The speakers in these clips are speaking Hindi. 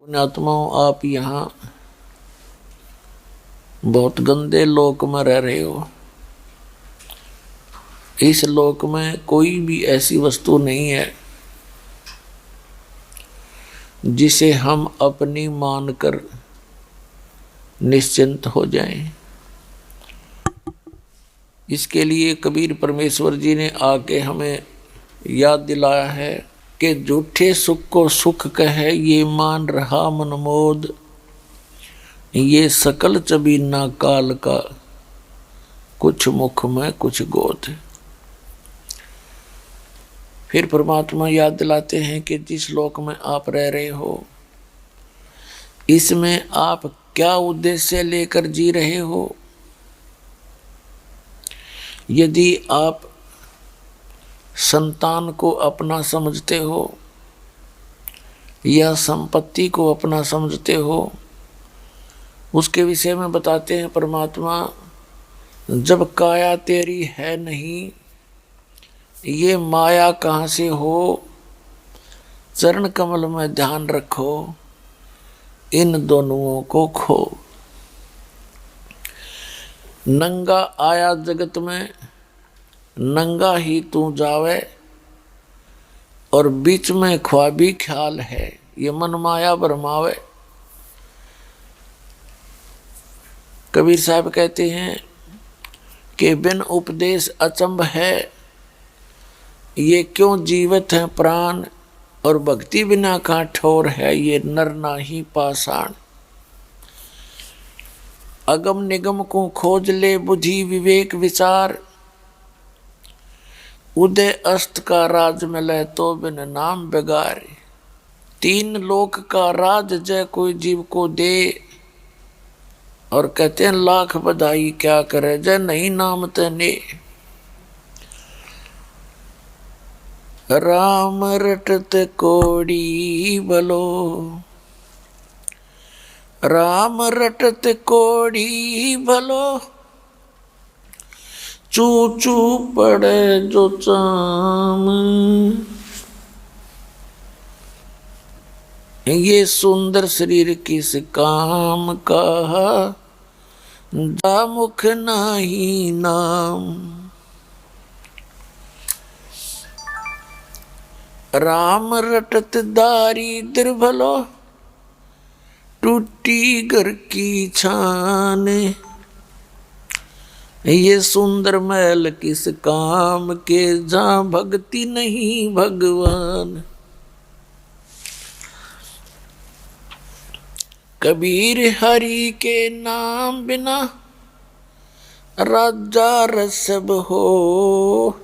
पुण्यात्माओं, आप यहाँ बहुत गंदे लोक में रह रहे हो। इस लोक में कोई भी ऐसी वस्तु नहीं है जिसे हम अपनी मानकर निश्चिंत हो जाएं। इसके लिए कबीर परमेश्वर जी ने आके हमें याद दिलाया है कि झूठे सुख को सुख कहे ये मान रहा मनमोद, ये सकल चबीना काल का, कुछ मुख में कुछ गोद। फिर परमात्मा याद दिलाते हैं कि जिस लोक में आप रह रहे हो, इसमें आप क्या उद्देश्य लेकर जी रहे हो। यदि आप संतान को अपना समझते हो या संपत्ति को अपना समझते हो, उसके विषय में बताते हैं परमात्मा, जब काया तेरी है नहीं, ये माया कहाँ से हो। चरण कमल में ध्यान रखो, इन दोनों को खो। नंगा आया जगत में, नंगा ही तू जावे, और बीच में ख्वाबी ख्याल है, ये मन माया भरमावे। कबीर साहब कहते हैं कि बिन उपदेश अचंभ है, ये क्यों जीवित है प्राण, और भक्ति बिना का ठोर है, ये नर नाही पाषाण। अगम निगम को खोज ले बुद्धि विवेक विचार, उदय अस्त का राज मिले तो बिन नाम बेगारे। तीन लोक का राज जय कोई जीव को दे, और कहते हैं लाख बधाई क्या करे जय नहीं नाम तने। राम रटत कोड़ी बलो, राम रटत कोड़ी भलो, चू चू पड़े जो चाम। ये सुंदर शरीर किस काम का, जा मुख नाही नाम। राम रटत दारिद्र भलो, टूटी घर की छान। ये सुंदर महल किस काम के, जहाँ भक्ति नहीं भगवान। कबीर हरि के नाम बिना, राजा रसब हो।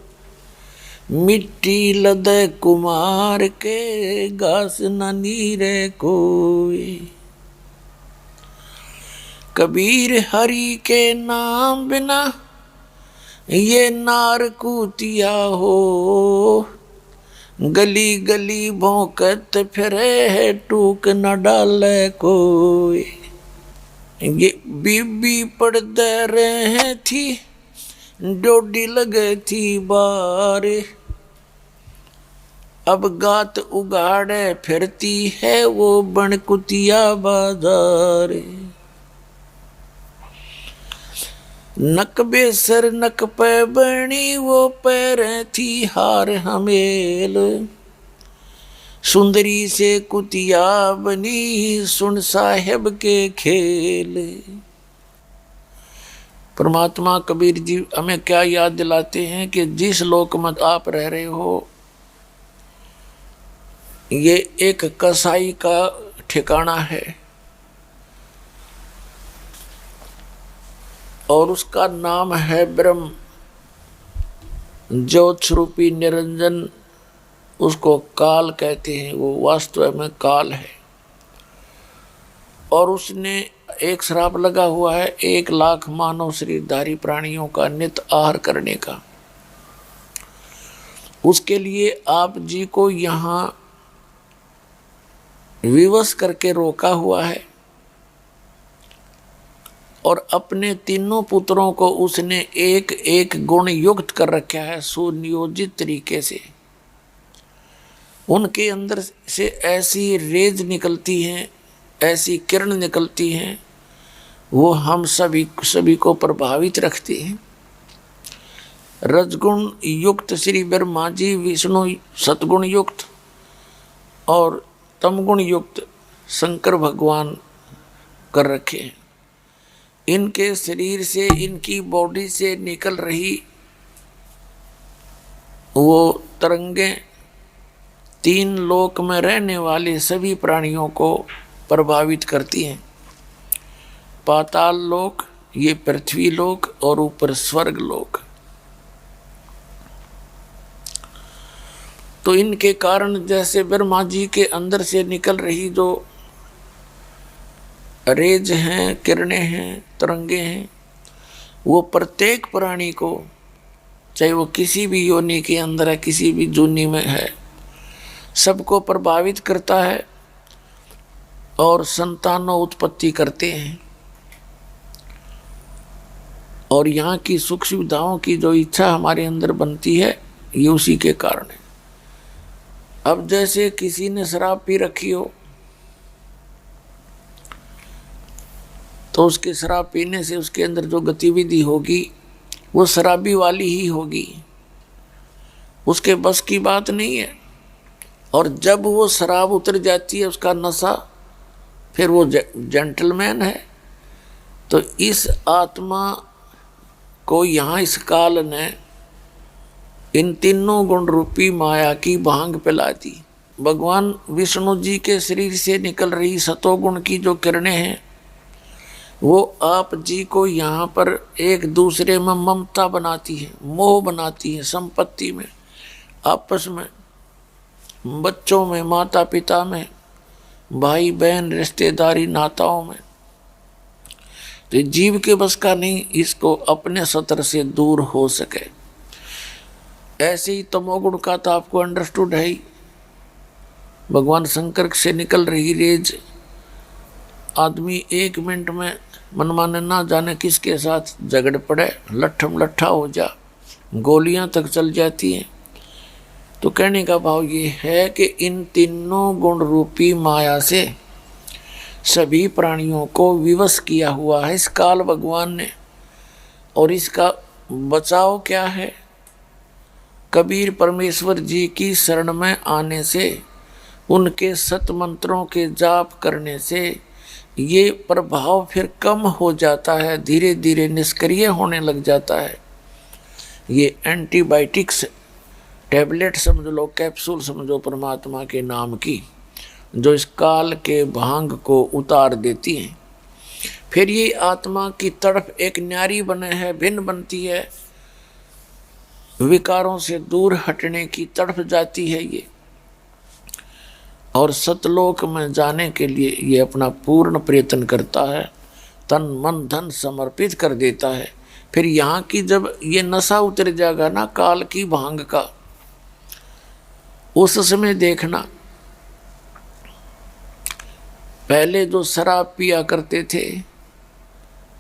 मिट्टी लदे कुमार के, घास न नीरे कोई। कबीर हरि के नाम बिना, ये नार कूतिया हो। गली गली भौंकत फिरे है, टूक न डाले कोई। ये बीबी पड़दे रहे थी, डोडी लगे थी बार। अब गात उगाड़े फिरती है, वो बन कुतिया बाजार। नक बेसर नक पे बनी, वो पैरें थी हार हमेल। सुंदरी से कुतिया बनी, सुन साहेब के खेल। परमात्मा कबीर जी हमें क्या याद दिलाते हैं कि जिस लोक में आप रह रहे हो, ये एक कसाई का ठिकाना है, और उसका नाम है ब्रह्म। ज्योत स्वरूपी निरंजन, उसको काल कहते हैं, वो वास्तव में काल है। और उसने एक श्राप लगा हुआ है 1,00,000 मानव शरीरधारी प्राणियों का नित आहार करने का। उसके लिए आप जी को यहाँ विवश करके रोका हुआ है, और अपने तीनों पुत्रों को उसने एक एक गुण युक्त कर रखा है सुनियोजित तरीके से। उनके अंदर से ऐसी रेज निकलती हैं ऐसी किरण निकलती हैं, वो हम सभी को प्रभावित रखती हैं। रजगुण युक्त श्री ब्रह्मा जी विष्णु सतगुण युक्त और तमगुण युक्त शंकर भगवान कर रखे हैं। इनके शरीर से, इनकी बॉडी से निकल रही वो तरंगें तीन लोक में रहने वाले सभी प्राणियों को प्रभावित करती हैं। पाताल लोक, ये पृथ्वी लोक और ऊपर स्वर्ग लोक। तो इनके कारण जैसे ब्रह्मा जी के अंदर से निकल रही जो रेज हैं, किरणें हैं, तरंगे हैं, वो प्रत्येक प्राणी को, चाहे वो किसी भी योनि के अंदर है, किसी भी जूनी में है, सबको प्रभावित करता है और संतानों उत्पत्ति करते हैं। और यहाँ की सुख सुविधाओं की जो इच्छा हमारे अंदर बनती है, ये उसी के कारण है। अब जैसे किसी ने शराब पी रखी हो तो उसके शराब पीने से उसके अंदर जो गतिविधि होगी वो शराबी वाली ही होगी, उसके बस की बात नहीं है। और जब वो शराब उतर जाती है, उसका नशा, फिर वो जेंटलमैन है। तो इस आत्मा को यहाँ इस काल ने इन तीनों गुण रूपी माया की भांग पिला दी। भगवान विष्णु जी के शरीर से निकल रही सतोगुण की जो किरणें हैं, वो आप जी को यहाँ पर एक दूसरे में ममता बनाती है, मोह बनाती है, संपत्ति में, आपस में, बच्चों में, माता पिता में, भाई बहन, रिश्तेदारी, नाताओं में। तो जीव के बस का नहीं इसको अपने सतर से दूर हो सके। ऐसे ही तमोगुण का तो आपको अंडरस्टूड है ही। भगवान शंकर से निकल रही रेज, आदमी 1 मिनट में मनमाने ना जाने किसके साथ झगड़ पड़े, लट्ठम लट्ठा हो जा, गोलियां तक चल जाती हैं। तो कहने का भाव ये है कि इन तीनों गुण रूपी माया से सभी प्राणियों को विवश किया हुआ है इस काल भगवान ने। और इसका बचाव क्या है? कबीर परमेश्वर जी की शरण में आने से, उनके सत मंत्रों के जाप करने से ये प्रभाव फिर कम हो जाता है, धीरे धीरे निष्क्रिय होने लग जाता है। ये एंटीबायोटिक्स टैबलेट समझ लो, कैप्सूल समझो परमात्मा के नाम की, जो इस काल के भांग को उतार देती हैं। फिर ये आत्मा की तड़प एक न्यारी बने है, भिन्न बनती है, विकारों से दूर हटने की तड़प जाती है ये, और सतलोक में जाने के लिए ये अपना पूर्ण प्रयत्न करता है, तन मन धन समर्पित कर देता है। फिर यहाँ की जब ये नशा उतर जाएगा ना काल की भांग का, उस समय देखना, पहले जो शराब पिया करते थे,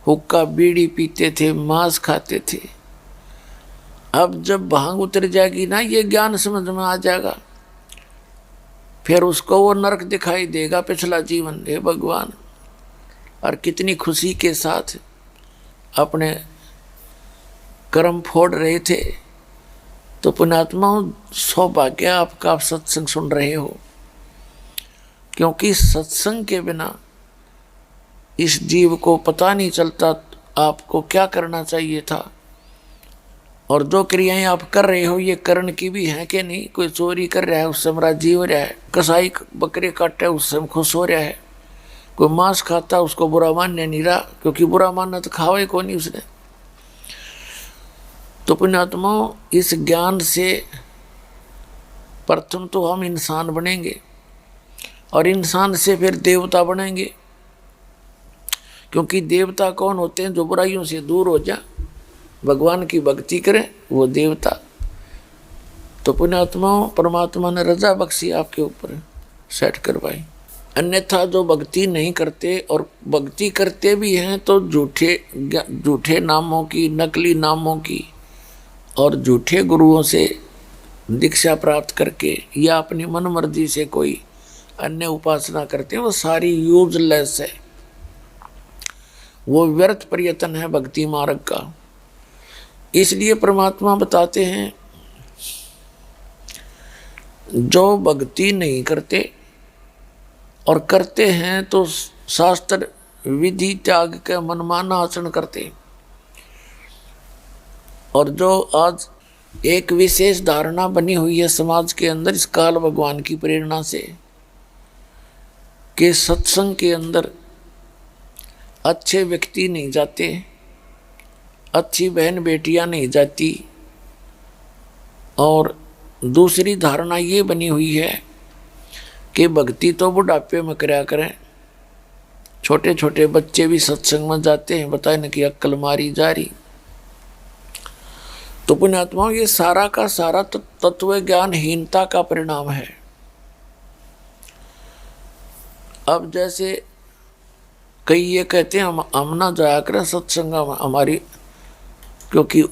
हुक्का बीड़ी पीते थे, मांस खाते थे, अब जब भांग उतर जाएगी ना, ये ज्ञान समझ में आ जाएगा, फिर उसको वो नरक दिखाई देगा पिछला जीवन। हे भगवान, और कितनी खुशी के साथ अपने कर्म फोड़ रहे थे। तो पुण्यात्माओं, सौभाग्य आपका, आप सत्संग सुन रहे हो, क्योंकि सत्संग के बिना इस जीव को पता नहीं चलता आपको क्या करना चाहिए था। और जो क्रियाएं आप कर रहे हो ये कर्ण की भी हैं कि नहीं? कोई चोरी कर रहा है, उससे मेरा जी हो रहा है, कसाई बकरे काट रहा है, उससे खुश हो रहा है, कोई मांस खाता है, उसको बुरा मानने नहीं रहा, क्योंकि बुरा मानना तो खावे को नहीं उसने। तो पुण्यात्माओं, इस ज्ञान से प्रथम तो हम इंसान बनेंगे, और इंसान से फिर देवता बनेंगे। क्योंकि देवता कौन होते हैं? जो बुराइयों से दूर हो जा, भगवान की भक्ति करें, वो देवता। तो पुण्यात्माओं, परमात्मा ने रजा बख्शी आपके ऊपर, सेट करवाई। अन्यथा जो भक्ति नहीं करते और भक्ति करते भी हैं तो झूठे नामों की, नकली नामों की और झूठे गुरुओं से दीक्षा प्राप्त करके या अपनी मन मर्जी से कोई अन्य उपासना करते हैं वो सारी यूजलेस है, वो व्यर्थ प्रयत्न है भक्ति मार्ग का। इसलिए परमात्मा बताते हैं जो भक्ति नहीं करते और करते हैं तो शास्त्र विधि त्याग के मनमाना आचरण करते, और जो आज एक विशेष धारणा बनी हुई है समाज के अंदर इस काल भगवान की प्रेरणा से कि सत्संग के अंदर अच्छे व्यक्ति नहीं जाते, अच्छी बहन बेटियां नहीं जाती, और दूसरी धारणा ये बनी हुई है कि भक्ति तो बुढ़ापे में कराया करें। छोटे छोटे बच्चे भी सत्संग में जाते हैं, बताए न कि अक्ल मारी जा रही। तो पुण्यात्माओं ये सारा का सारा तत्व ज्ञानहीनता का परिणाम है। अब जैसे कई ये कहते हैं हम ना जाया करें सत्संग हमारी, क्योंकि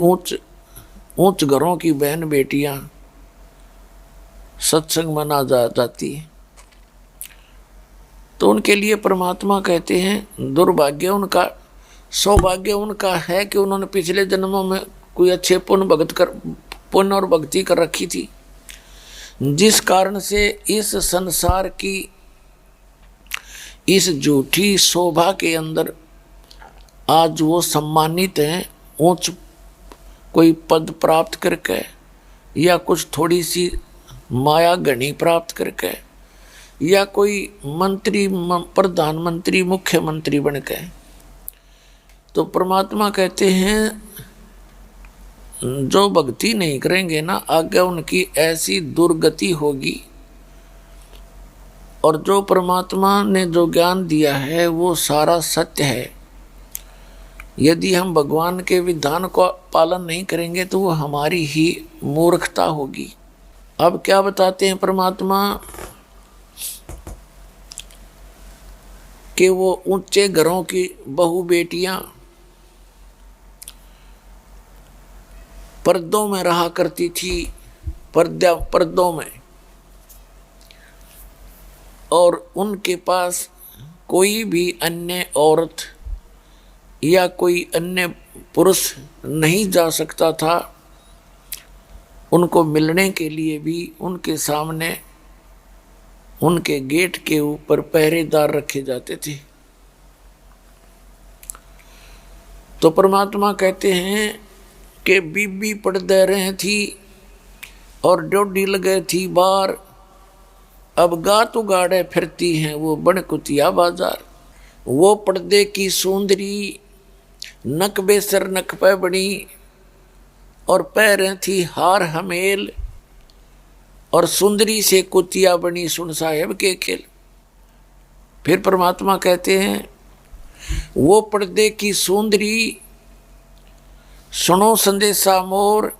ऊंच घरों की बहन बेटियां सत्संग में ना जाती, तो उनके लिए परमात्मा कहते हैं दुर्भाग्य उनका, सौभाग्य उनका है कि उन्होंने पिछले जन्मों में कोई अच्छे पुण्य और भक्ति कर रखी थी, जिस कारण से इस संसार की इस झूठी शोभा के अंदर आज वो सम्मानित हैं। ऊंच कोई पद प्राप्त करके या कुछ थोड़ी सी माया गणी प्राप्त करके या कोई मंत्री, प्रधानमंत्री, मुख्यमंत्री बन के। तो परमात्मा कहते हैं जो भक्ति नहीं करेंगे ना, आगे उनकी ऐसी दुर्गति होगी। और जो परमात्मा ने जो ज्ञान दिया है वो सारा सत्य है। यदि हम भगवान के विधान को पालन नहीं करेंगे तो वो हमारी ही मूर्खता होगी। अब क्या बताते हैं परमात्मा कि वो ऊंचे घरों की बहू बेटियां पर्दों में रहा करती थी, पर्दों में, और उनके पास कोई भी अन्य औरत या कोई अन्य पुरुष नहीं जा सकता था। उनको मिलने के लिए भी उनके सामने उनके गेट के ऊपर पहरेदार रखे जाते थे। तो परमात्मा कहते हैं कि बीबी पर्दे रहे थी और ड्योढ़ी लगे थी बार, अब गात उगाड़े फिरती हैं वो बनकुतिया बाजार। वो पर्दे की सुंदरी नक बेसर नक पे बनी और पैरें थी हार हमेल, और सुंदरी से कुतिया बनी सुन साहेब के खेल। फिर परमात्मा कहते हैं वो पर्दे की सुंदरी सुनो संदेशा मोर,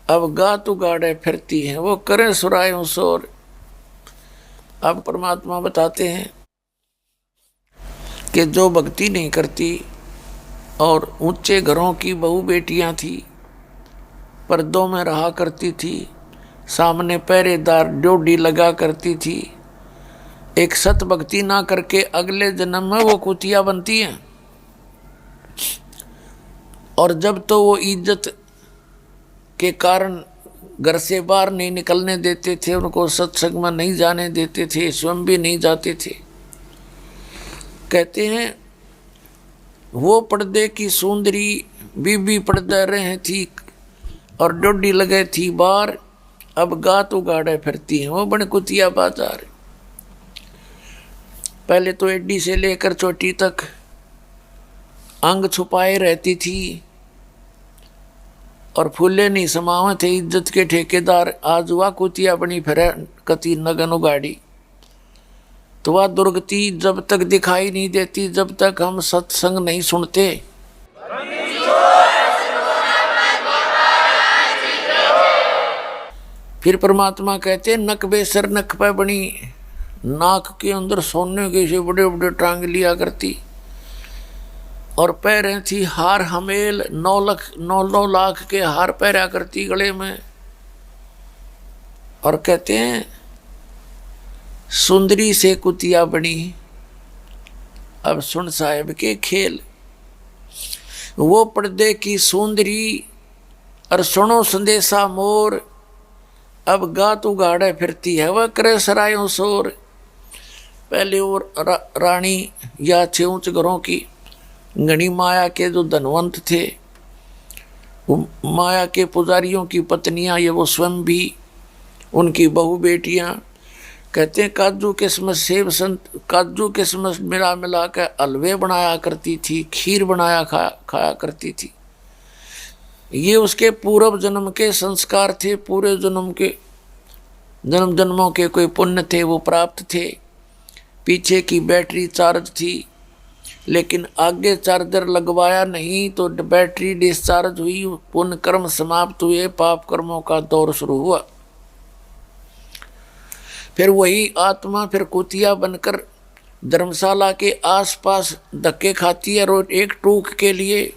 अब गात उगाड़े फिरती हैं वो करें सुरायों शोर। अब परमात्मा बताते हैं कि जो भक्ति नहीं करती और ऊंचे घरों की बहू बेटियां थी, पर्दों में रहा करती थी, सामने पहरेदार ड्योढ़ी लगा करती थी, एक सत भक्ति ना करके अगले जन्म में वो कुतिया बनती हैं। और जब तो वो इज्जत के कारण घर से बाहर नहीं निकलने देते थे, उनको सत्संग में नहीं जाने देते थे, स्वयं भी नहीं जाते थे। कहते हैं वो पर्दे की सुंदरी बीबी पर्दे रहे थी और ड्योढ़ी लगे थी बार, अब गात उगाड़े फिरती हैं वो बनकुतिया बाजार। पहले तो एडी से लेकर चोटी तक अंग छुपाए रहती थी और फूले नहीं समावे थे इज्जत के ठेकेदार। आज वह कुतिया बनी फिरे कति नगन उगाड़ी। तो वह दुर्गति जब तक दिखाई नहीं देती, जब तक हम सत्संग नहीं सुनते। फिर परमात्मा कहते नक बेसर नक पे बनी, नाक के अंदर सोने के से बड़े बड़े टांग लिया करती, और पैरें थी हार हमेल, 9 लाख के हार पहरा करती गले में। और कहते हैं सुंदरी से कुतिया बनी, अब सुन साहेब के खेल। वो पर्दे की सुंदरी और सुनो संदेशा मोर, अब गात उगाड़े फिरती है वह करे सरायों शोर। पहले और रानी या अच्छे ऊंच घरों की गणी माया के जो धनवंत थे, वो माया के पुजारियों की पत्नियां, ये वो स्वयं भी, उनकी बहू बेटियां, कहते हैं काजू किस्मत सेब संत काजू किस्मत मिला मिला कर हलवे बनाया करती थी, खीर बनाया खाया करती थी। ये उसके पूर्व जन्म के संस्कार थे, पूरे जन्म के जन्म जन्मों के कोई पुण्य थे वो प्राप्त थे। पीछे की बैटरी चार्ज थी, लेकिन आगे चार्जर लगवाया नहीं तो बैटरी डिस्चार्ज हुई, पुण्य कर्म समाप्त हुए, पाप कर्मों का दौर शुरू हुआ। फिर वही आत्मा फिर कुतिया बनकर धर्मशाला के आसपास धक्के खाती है और एक टूक के लिए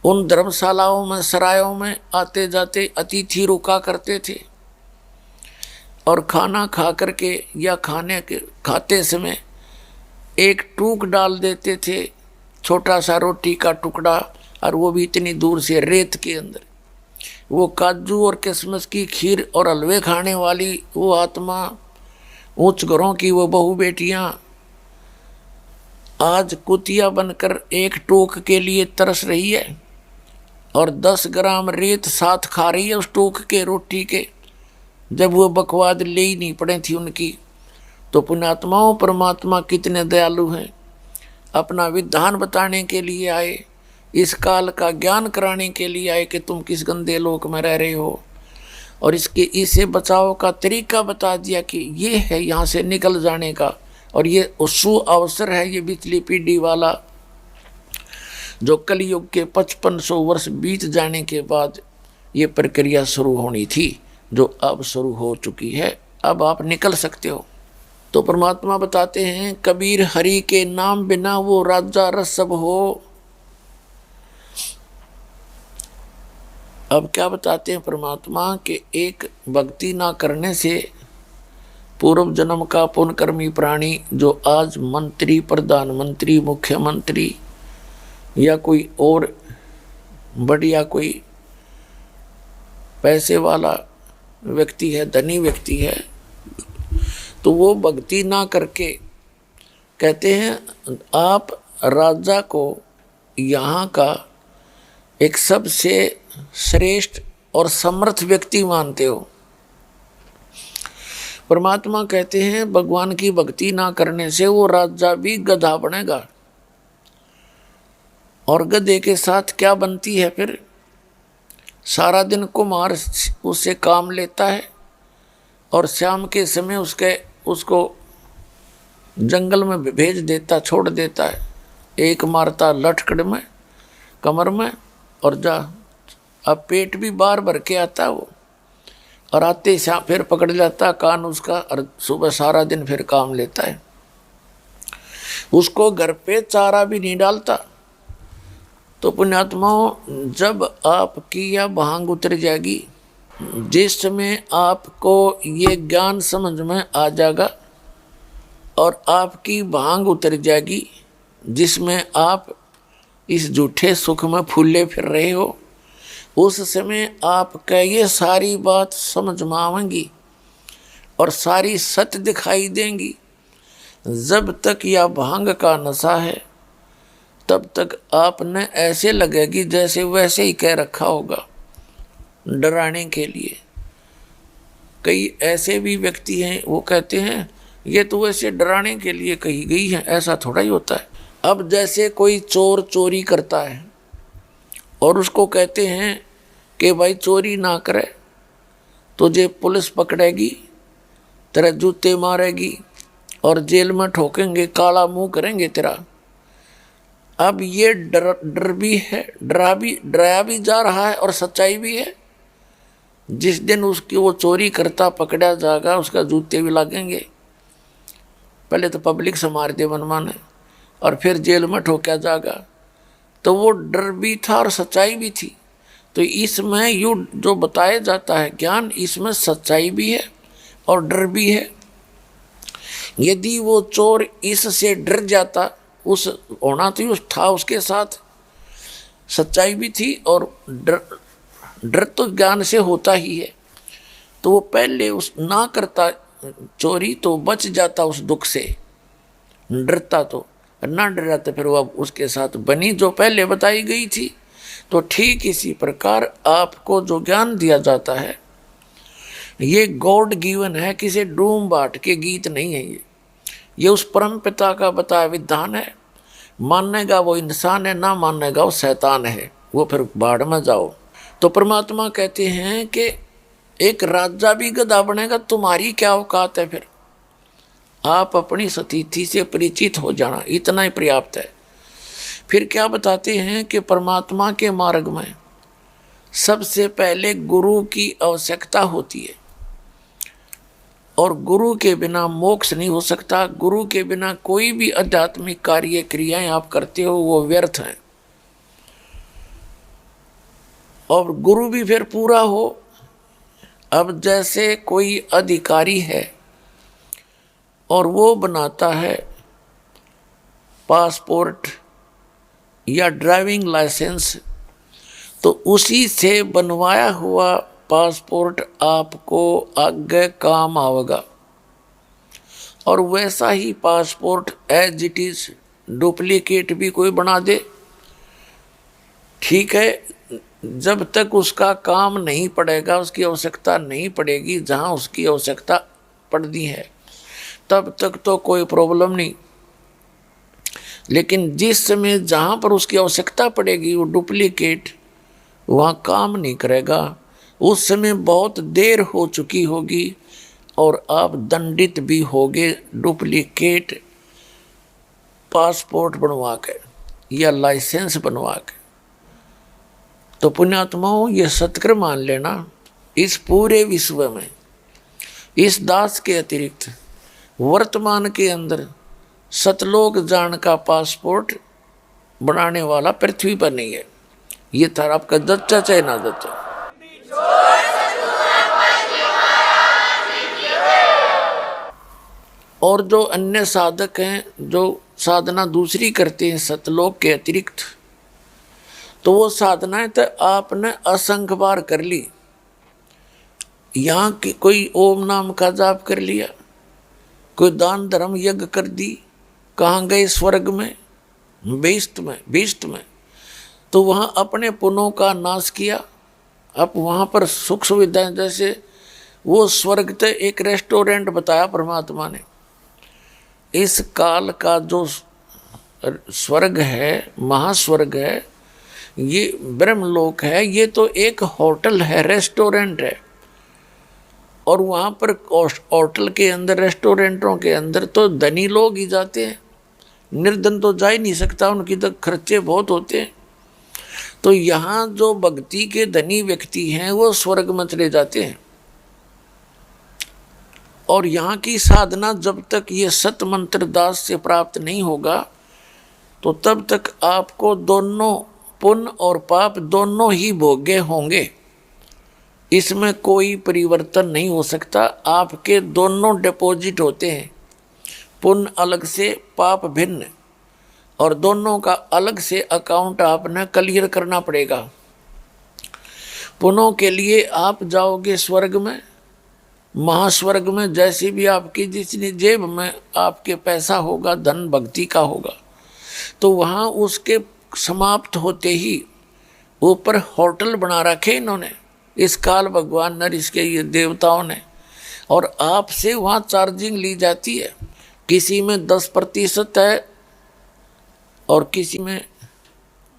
उन धर्मशालाओं में सरायों में आते जाते अतिथि रुका करते थे और खाना खा करके या खाते समय एक टूक डाल देते थे, छोटा सा रोटी का टुकड़ा, और वो भी इतनी दूर से रेत के अंदर। वो काजू और किशमिश की खीर और हलवे खाने वाली वो आत्मा, ऊंच घरों की वो बहू बेटियां आज कुतिया बनकर एक टूक के लिए तरस रही है और 10 ग्राम रेत साथ खा रही है उस टूक के रोटी के। जब वो बकवाद ले ही नहीं पड़े थी उनकी, तो पुण्यात्माओं परमात्मा कितने दयालु हैं, अपना विधान बताने के लिए आए, इस काल का ज्ञान कराने के लिए आए कि तुम किस गंदे लोक में रह रहे हो, और इसे बचाव का तरीका बता दिया कि ये है यहाँ से निकल जाने का, और ये सु अवसर है, ये पिछली पीढ़ी वाला जो कलयुग के 5500 वर्ष बीत जाने के बाद ये प्रक्रिया शुरू होनी थी, जो अब शुरू हो चुकी है। अब आप निकल सकते हो। तो परमात्मा बताते हैं, कबीर हरि के नाम बिना वो राजा रसब हो। अब क्या बताते हैं परमात्मा के एक भक्ति ना करने से पूर्व जन्म का पुण्यकर्मी प्राणी जो आज मंत्री, प्रधानमंत्री, मुख्यमंत्री या कोई और बढ़िया कोई पैसे वाला व्यक्ति है, धनी व्यक्ति है, तो वो भक्ति ना करके कहते हैं आप राजा को यहाँ का एक सबसे श्रेष्ठ और समर्थ व्यक्ति मानते हो। परमात्मा कहते हैं भगवान की भक्ति ना करने से वो राजा भी गधा बनेगा, और गधे के साथ क्या बनती है फिर, सारा दिन कुम्हार उससे काम लेता है और शाम के समय उसको जंगल में भेज देता, छोड़ देता है, एक मारता लटकड़ में कमर में और जा। अब पेट भी बार भर के आता वो, और आते शाम फिर पकड़ जाता कान उसका, और सुबह सारा दिन फिर काम लेता है। उसको घर पे चारा भी नहीं डालता। तो पुण्यात्माओं, जब आपकी यह भांग उतर जाएगी, जिस समय आपको ये ज्ञान समझ में आ जाएगा और आपकी भांग उतर जाएगी, जिसमें आप इस झूठे सुख में फूले फिर रहे हो, उस समय आपका ये सारी बात समझ में आवेंगी और सारी सत्य दिखाई देंगी। जब तक यह भांग का नशा है तब तक आपने ऐसे लगेगी जैसे वैसे ही कह रखा होगा, डराने के लिए। कई ऐसे भी व्यक्ति हैं वो कहते हैं ये तो वैसे डराने के लिए कही गई है, ऐसा थोड़ा ही होता है। अब जैसे कोई चोर चोरी करता है और उसको कहते हैं कि भाई चोरी ना करे, तुझे पुलिस पकड़ेगी, तेरे जूते मारेगी और जेल में ठोकेंगे, काला मुंह करेंगे तेरा। अब ये डर भी है, डराया भी जा रहा है और सच्चाई भी है। जिस दिन उसकी वो चोरी करता पकड़ा जाएगा, उसका जूते भी लगेंगे, पहले तो पब्लिक से मार दे मनमाने और फिर जेल में ठोका जाएगा। तो वो डर भी था और सच्चाई भी थी। तो इसमें यू जो बताया जाता है ज्ञान, इसमें सच्चाई भी है और डर भी है। यदि वो चोर इससे डर जाता, उस होना तो उस था उसके साथ सच्चाई भी थी और डर तो ज्ञान से होता ही है, तो वो पहले उस ना करता चोरी तो बच जाता उस दुख से। डरता तो ना डरा तो फिर वो उसके साथ बनी जो पहले बताई गई थी। तो ठीक इसी प्रकार आपको जो ज्ञान दिया जाता है ये गॉड गिवन है, किसी डूम बाट के गीत नहीं है। ये उस परम पिता का बताया विधान है। मानेगा वो इंसान है, ना मानेगा वो शैतान है, वो फिर बाढ़ में जाओ। तो परमात्मा कहते हैं कि एक राजा भी गधा बनेगा, तुम्हारी क्या औकात है। फिर आप अपनी स्थिति से परिचित हो जाना, इतना ही पर्याप्त है। फिर क्या बताते हैं कि परमात्मा के मार्ग में सबसे पहले गुरु की आवश्यकता होती है, और गुरु के बिना मोक्ष नहीं हो सकता। गुरु के बिना कोई भी आध्यात्मिक कार्य क्रियाएं आप करते हो वो व्यर्थ हैं। और गुरु भी फिर पूरा हो। अब जैसे कोई अधिकारी है और वो बनाता है पासपोर्ट या ड्राइविंग लाइसेंस, तो उसी से बनवाया हुआ पासपोर्ट आपको आगे काम आवेगा। और वैसा ही passport as it is duplicate भी कोई बना दे, ठीक है, जब तक उसका काम नहीं पड़ेगा, उसकी आवश्यकता नहीं पड़ेगी, जहाँ उसकी आवश्यकता पड़ती है तब तक तो कोई प्रॉब्लम नहीं। लेकिन जिस समय जहाँ पर उसकी आवश्यकता पड़ेगी वो डुप्लीकेट वहाँ काम नहीं करेगा, उस समय बहुत देर हो चुकी होगी और आप दंडित भी होगे डुप्लीकेट पासपोर्ट बनवा के या लाइसेंस बनवा के। तो पुण्यात्माओं, ये सत्कर मान लेना, इस पूरे विश्व में इस दास के अतिरिक्त वर्तमान के अंदर सतलोक जान का पासपोर्ट बनाने वाला पृथ्वी पर नहीं है। ये था आपका जच्चा चाहे ना जच्चा। और जो अन्य साधक हैं जो साधना दूसरी करते हैं सतलोक के अतिरिक्त, तो वो साधनाएं तो आपने असंख्य बार कर ली। यहाँ की कोई ओम नाम का जाप कर लिया, कोई दान धर्म यज्ञ कर दी, कहाँ गए स्वर्ग में, भीष्ट में, तो वहाँ अपने पुण्यों का नाश किया। अब वहाँ पर सुख सुविधाएं, जैसे वो स्वर्ग तो एक रेस्टोरेंट बताया परमात्मा ने। इस काल का जो स्वर्ग है, महास्वर्ग है, ये ब्रह्मलोक है, ये तो एक होटल है, रेस्टोरेंट है। और वहाँ पर होटल के अंदर, रेस्टोरेंटों के अंदर तो धनी लोग ही जाते हैं, निर्धन तो जा ही नहीं सकता, उनकी तो खर्चे बहुत होते हैं। तो यहाँ जो भक्ति के धनी व्यक्ति हैं वो स्वर्ग में चले जाते हैं। और यहाँ की साधना जब तक ये सत मंत्र दास से प्राप्त नहीं होगा, तो तब तक आपको दोनों पुण्य और पाप दोनों ही भोगे होंगे। इसमें कोई परिवर्तन नहीं हो सकता। आपके दोनों डिपॉजिट होते हैं, पुण्य अलग से पाप भिन्न, और दोनों का अलग से अकाउंट आपने क्लियर करना पड़ेगा। पुण्यों के लिए आप जाओगे स्वर्ग में, महास्वर्ग में, जैसे भी आपकी जितनी जेब में आपके पैसा होगा, धन भक्ति का होगा, तो वहाँ उसके समाप्त होते ही ऊपर होटल बना रखे इन्होंने, इस काल भगवान नर इसके ये देवताओं ने, और आपसे वहाँ चार्जिंग ली जाती है। किसी में 10% है और किसी में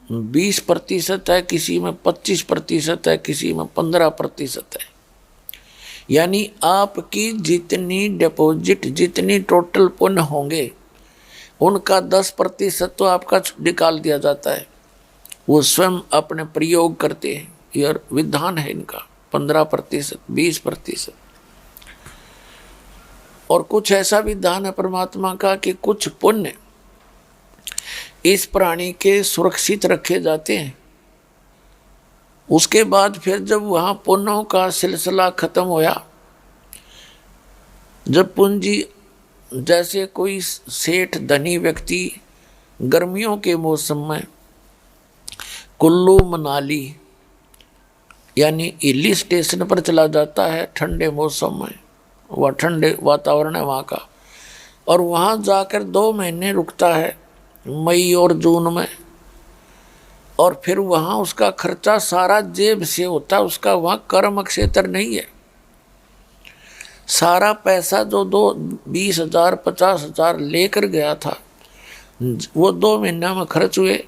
20% है, किसी में 25% है, किसी में 15% है। यानी आपकी जितनी डिपॉजिट, जितनी टोटल पुण्य होंगे, उनका 10% तो आपका निकाल दिया जाता है। वो स्वयं अपने प्रयोग करते हैं, यह विधान है इनका। 15%, 20%। और कुछ ऐसा विधान है परमात्मा का कि कुछ पुण्य इस प्राणी के सुरक्षित रखे जाते हैं। उसके बाद फिर जब वहाँ पुण्यों का सिलसिला खत्म होया, जब पूंजी जैसे कोई सेठ धनी व्यक्ति गर्मियों के मौसम में कुल्लू मनाली यानी हिली स्टेशन पर चला जाता है ठंडे मौसम में, वह ठंडे वातावरण है वहाँ का, और वहाँ जाकर 2 महीने रुकता है मई और जून में, और फिर वहाँ उसका खर्चा सारा जेब से होता है, उसका वहाँ कर्म क्षेत्र नहीं है। सारा पैसा जो 20,000 50,000 लेकर गया था वो 2 महीना में खर्च हुए।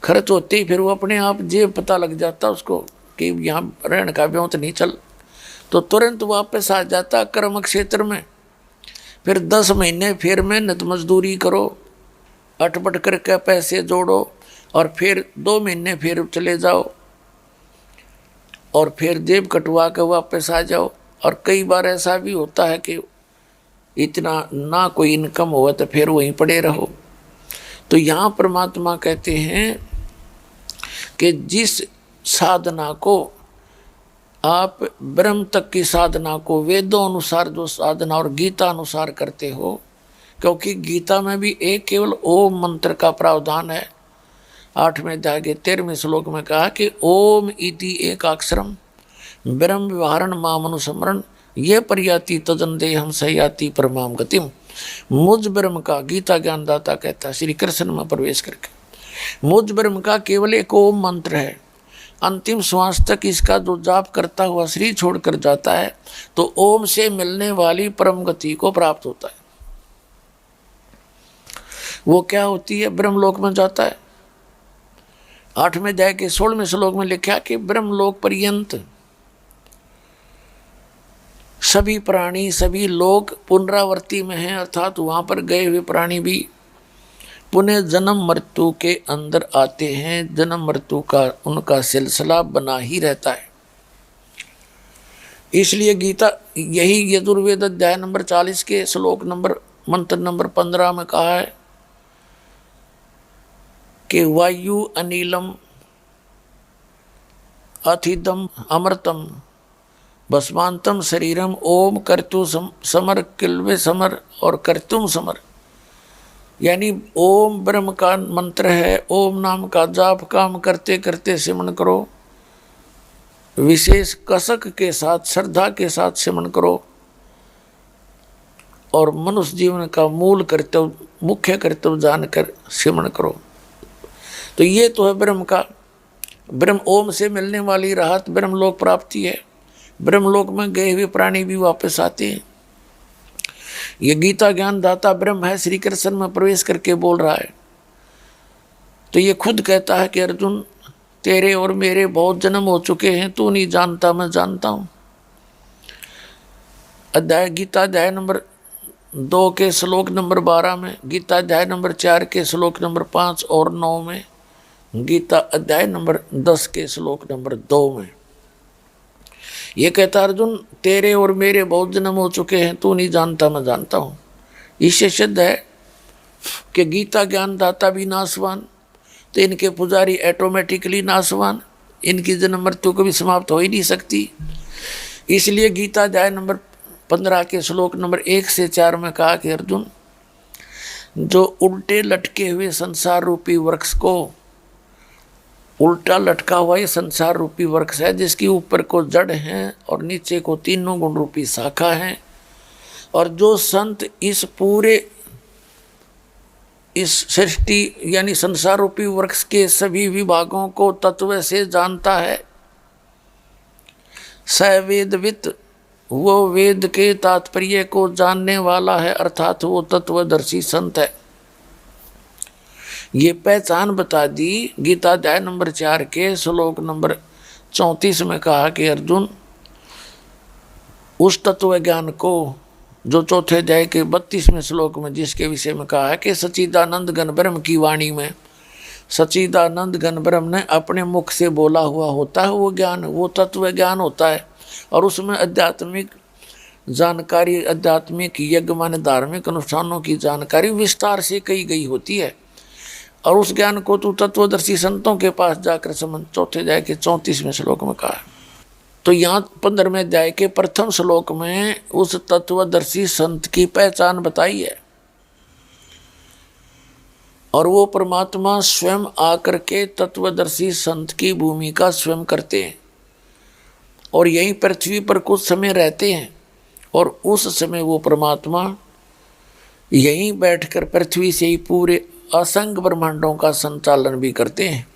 खर्च होते ही फिर वो अपने आप जेब पता लग जाता उसको कि यहाँ रहने का ब्योंत नहीं चल, तो तुरंत वापस आ जाता कर्म क्षेत्र में। फिर 10 महीने फिर मेहनत मजदूरी करो, अटपट करके पैसे जोड़ो, और फिर 2 महीने फिर चले जाओ और फिर जेब कटवा के वापस आ जाओ। और कई बार ऐसा भी होता है कि इतना ना कोई इनकम हो तो फिर वहीं पड़े रहो। तो यहाँ परमात्मा कहते हैं कि जिस साधना को आप ब्रह्म तक की साधना को वेदों अनुसार जो साधना और गीता अनुसार करते हो, क्योंकि गीता में भी एक केवल ओम मंत्र का प्रावधान है। 8वें अध्याय के 13वें श्लोक में कहा कि ओम इति एकाक्षरम ब्रह्म व्यवहारण माम अनुस्मरण ये परियाति तजन देहम सयाति परमाम गतिम। मुझ ब्रह्म का, गीता ज्ञानदाता कहता है श्री कृष्ण में प्रवेश करके, मुझ ब्रह्म का केवल एक ओम मंत्र है। अंतिम श्वास तक इसका जो जाप करता हुआ शरीर छोड़कर जाता है तो ओम से मिलने वाली परम गति को प्राप्त होता है। वो क्या होती है? ब्रह्मलोक में जाता है। 8वें अध्याय के 16वें श्लोक में लिखा कि ब्रह्मलोक पर्यंत सभी प्राणी सभी लोग पुनरावृत्ति में हैं, अर्थात वहाँ पर गए हुए प्राणी भी पुनः जन्म मृत्यु के अंदर आते हैं। जन्म मृत्यु का उनका सिलसिला बना ही रहता है। इसलिए गीता यही यजुर्वेद अध्याय नंबर 40 के श्लोक मंत्र नंबर 15 में कहा है कि वायु अनिलम अथिदम अमृतम भस्मांतम शरीरम ओम कर्तु समर किल्वे समर और कर्तुम समर, यानी ओम ब्रह्म का मंत्र है। ओम नाम का जाप काम करते करते सिमरन करो, विशेष कसक के साथ श्रद्धा के साथ सिमरन करो, और मनुष्य जीवन का मूल कर्तव्य मुख्य कर्तव्य जानकर सिमरन करो। तो ये तो है ब्रह्म का, ब्रह्म ओम से मिलने वाली राहत ब्रह्मलोक प्राप्ति है। ब्रह्मलोक में गए हुए प्राणी भी वापस आते हैं। ये गीता ज्ञान दाता ब्रह्म है, श्री कृष्ण में प्रवेश करके बोल रहा है। तो ये खुद कहता है कि अर्जुन तेरे और मेरे बहुत जन्म हो चुके हैं, तू नहीं जानता मैं जानता हूँ। गीता अध्याय नंबर 2 के श्लोक नंबर 12 में, गीता अध्याय नंबर 4 के श्लोक नंबर 5 और 9 में, गीता अध्याय नंबर 10 के श्लोक नंबर 2 में ये कहता अर्जुन तेरे और मेरे बहुत जन्म हो चुके हैं, तू नहीं जानता मैं जानता हूँ। इससे सिद्ध है कि गीता ज्ञान दाता भी नाशवान, तो इनके पुजारी ऑटोमेटिकली नाशवान, इनकी जन्म मृत्यु कभी समाप्त हो ही नहीं सकती। इसलिए गीता अध्याय नंबर 15 के श्लोक नंबर 1 से 4 में कहा कि अर्जुन जो उल्टे लटके हुए संसार रूपी वृक्ष को, उल्टा लटका हुआ ये संसार रूपी वृक्ष है जिसकी ऊपर को जड़ हैं और नीचे को तीनों गुण रूपी शाखा हैं, और जो संत इस पूरे इस सृष्टि यानी संसार रूपी वृक्ष के सभी विभागों को तत्व से जानता है, स वेदवित वो वेद के तात्पर्य को जानने वाला है, अर्थात वो तत्वदर्शी संत है। ये पहचान बता दी गीता अध्याय नंबर 4 के श्लोक नंबर 34 में कहा कि अर्जुन उस तत्व ज्ञान को जो चौथे अध्याय के 32वें श्लोक में जिसके विषय में कहा है कि सच्चिदानंद घन ब्रह्म की वाणी में सच्चिदानंद घन ब्रह्म ने अपने मुख से बोला हुआ होता है, वो ज्ञान वो तत्व ज्ञान होता है। और उसमें आध्यात्मिक जानकारी, आध्यात्मिक यज्ञ माने धार्मिक अनुष्ठानों की जानकारी विस्तार से कही गई होती है, और उस ज्ञान को तू तत्वदर्शी संतों के पास जाकर समझ। चौथे अध्याय के 34वें श्लोक में कहा। तो यहाँ 15वें अध्याय के प्रथम श्लोक में उस तत्वदर्शी संत की पहचान बताई है, और वो परमात्मा स्वयं आकर के तत्वदर्शी संत की भूमिका स्वयं करते हैं और यहीं पृथ्वी पर कुछ समय रहते हैं, और उस समय वो परमात्मा यहीं बैठकर पृथ्वी से ही पूरे असंख्य ब्रह्मांडों का संचालन भी करते हैं।